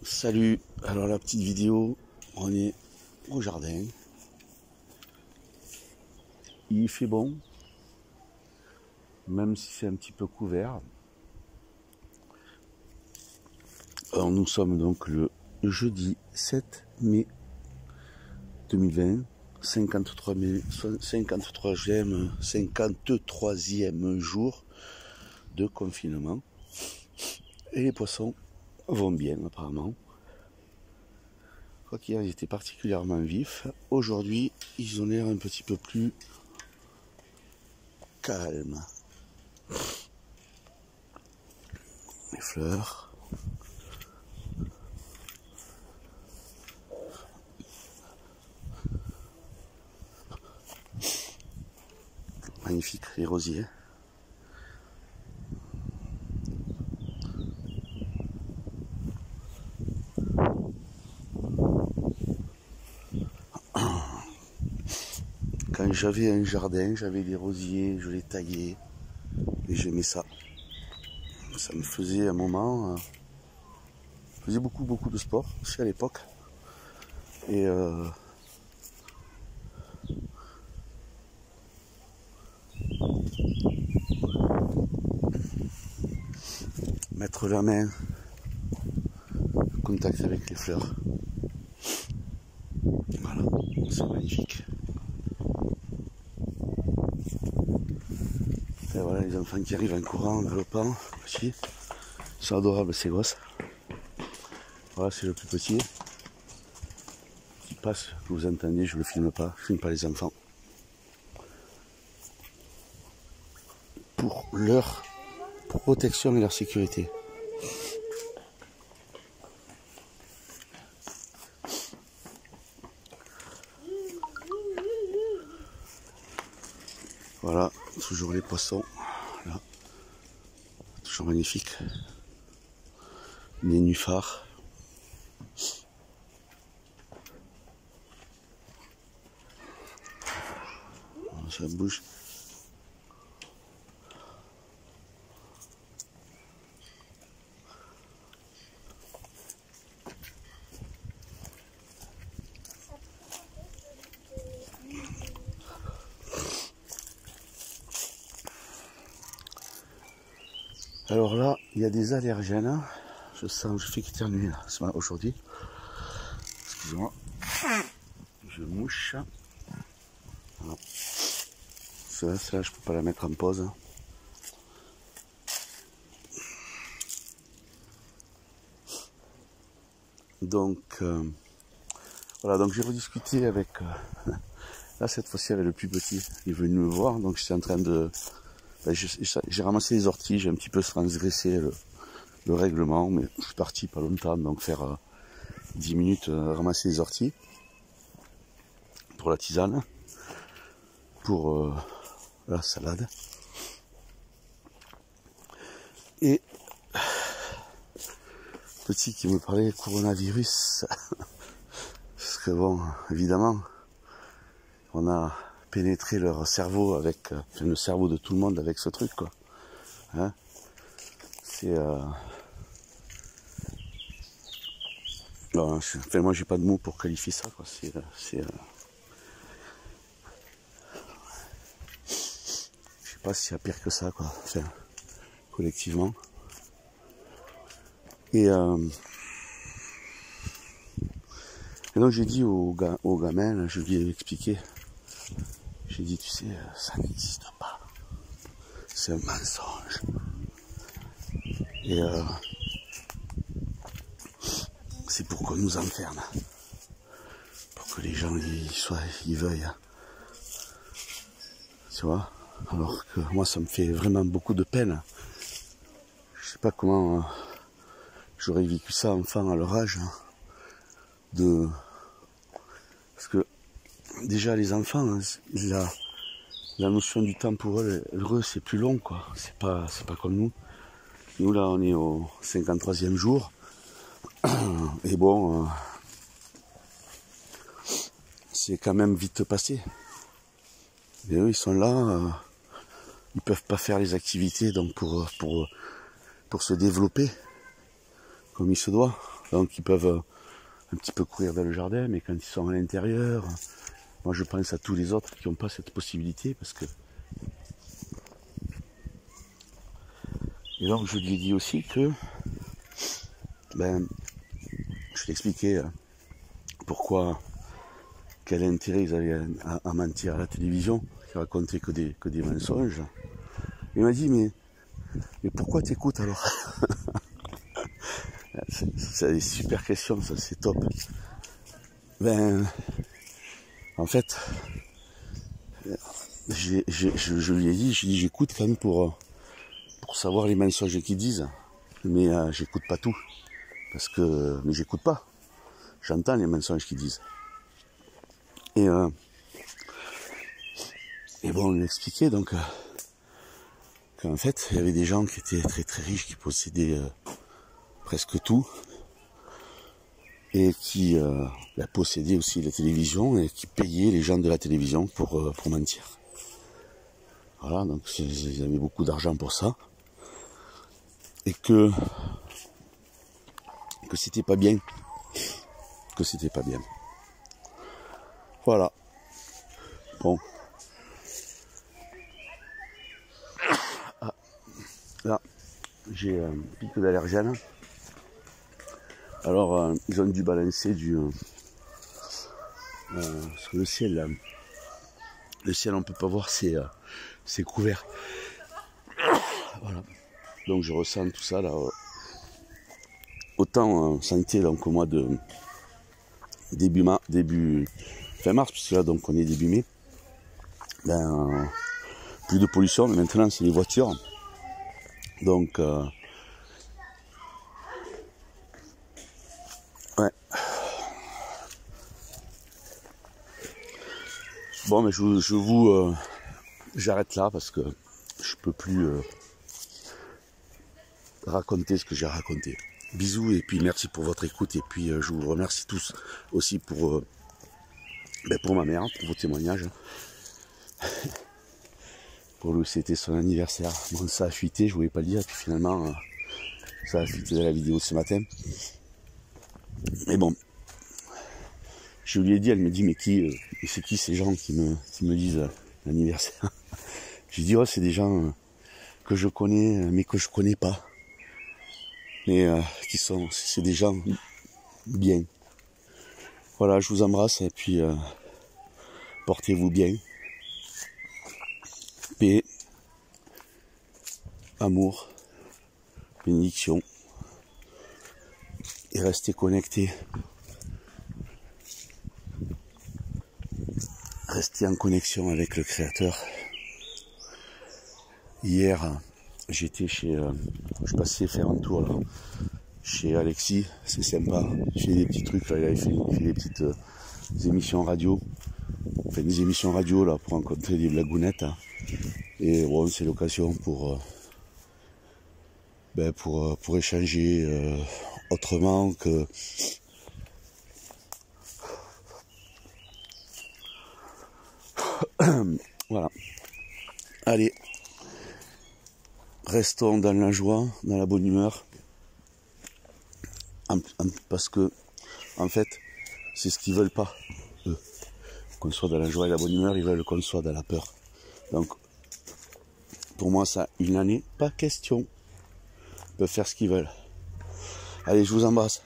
Salut, alors la petite vidéo, on est au jardin, il fait bon, même si c'est un petit peu couvert. Alors nous sommes donc le jeudi 7 mai 2020, 53e jour de confinement, et les poissons vont bien apparemment. Je crois qu'hier ils étaient particulièrement vifs. Aujourd'hui ils ont l'air un petit peu plus calmes. Les fleurs. Magnifique les rosiers. Quand j'avais un jardin, j'avais des rosiers, je les taillais et j'aimais ça. Ça me faisait un moment, je faisais beaucoup de sport aussi à l'époque. Et mettre la main en contact avec les fleurs. Voilà, c'est magnifique. Et voilà les enfants qui arrivent en courant, en galopant, petits. Ils sont adorables ces gosses. Voilà, c'est le plus petit. Qui passe, que vous entendez, je ne le filme pas, je ne filme pas les enfants. Pour leur protection et leur sécurité. Voilà, toujours les poissons, là, toujours magnifique. Les nénuphars. Ça bouge. Alors là, il y a des allergènes. Je sens, je fais qu'éternuer là, aujourd'hui. Excusez-moi. Je mouche. Voilà. Celle-là, je peux pas la mettre en pause. Donc, voilà, donc j'ai rediscuté avec, là cette fois-ci avec le plus petit, il est venu me voir, donc j'étais en train de, j'ai ramassé les orties, j'ai un petit peu transgressé le règlement, mais je suis parti pas longtemps, donc faire 10 minutes ramasser les orties, pour la tisane, pour la salade, et petit qui me parlait coronavirus, parce que bon, évidemment, on a pénétré leur cerveau avec, le cerveau de tout le monde avec ce truc, quoi. Hein, c'est... non, enfin, moi j'ai pas de mots pour qualifier ça, quoi. Je sais pas s'il y a pire que ça, quoi. Enfin, collectivement. Et donc j'ai dit au gamin, là, je lui ai expliqué, j'ai dit, tu sais, ça n'existe pas. C'est un mensonge. Et c'est pour qu'on nous enferme. Pour que les gens ils veuillent. Tu vois? Alors que moi ça me fait vraiment beaucoup de peine. Je sais pas comment j'aurais vécu ça enfant à leur âge. Parce que déjà les enfants, hein, la notion du temps pour eux c'est plus long, quoi. C'est pas comme nous. Nous là on est au 53e jour. Et bon, c'est quand même vite passé. Et eux ils sont là, ils peuvent pas faire les activités donc pour se développer comme il se doit. Donc ils peuvent un petit peu courir dans le jardin, mais quand ils sont à l'intérieur, moi je pense à tous les autres qui n'ont pas cette possibilité, parce que... Et donc je lui ai dit aussi que, je lui ai expliqué pourquoi, quel intérêt ils avaient à mentir à la télévision, qui racontaient que des mensonges. Il m'a dit, mais pourquoi t'écoutes alors? C'est des super questions, ça, c'est top. En fait, je lui ai dit, j'écoute quand même pour savoir les mensonges qu'ils disent, mais j'écoute pas tout, mais j'écoute pas, j'entends les mensonges qu'ils disent. Et bon, on lui expliquait donc qu'en fait, il y avait des gens qui étaient très très riches, qui possédaient presque tout, et qui possédaient aussi la télévision, et qui payaient les gens de la télévision pour mentir. Voilà, donc ils avaient beaucoup d'argent pour ça, et que c'était pas bien, Voilà. Bon. Ah, là, j'ai un pic d'allergène. Alors, ils ont dû balancer sur le ciel. Là. Le ciel, on peut pas voir, c'est couvert. Voilà. Donc, je ressens tout ça là. Autant en santé, donc au mois de début fin mars, puisque là, donc on est début mai. Plus de pollution, mais maintenant c'est les voitures. Donc, ouais. Bon, mais j'arrête là parce que je peux plus raconter ce que j'ai raconté. Bisous et puis merci pour votre écoute et puis je vous remercie tous aussi pour ma mère, pour vos témoignages. Pour lui, c'était son anniversaire. Bon, ça a fuité, je voulais pas le dire, puis finalement, ça a fuité dans la vidéo de ce matin. Mais bon, je lui ai dit, elle me dit, mais c'est qui ces gens qui me disent l'anniversaire? J'ai dit, oh, c'est des gens que je connais, mais que je connais pas. Mais c'est des gens bien. Voilà, je vous embrasse et puis portez-vous bien. Paix, amour, bénédiction. Et restez connectés. Restez en connexion avec le Créateur. Hier, j'étais je passais faire un tour là, chez Alexis, c'est sympa. J'ai fait des petits trucs là, il avait fait des petites émissions radio. Enfin des émissions radio là pour rencontrer des blagounettes. Hein. Et bon, c'est l'occasion pour échanger autrement que voilà. Allez, restons dans la joie, dans la bonne humeur, parce que en fait, c'est ce qu'ils veulent pas, eux. Qu'on soit dans la joie et la bonne humeur, ils veulent qu'on soit dans la peur. Donc, pour moi, ça, une année, pas question. Ils peuvent faire ce qu'ils veulent. Allez, je vous embrasse.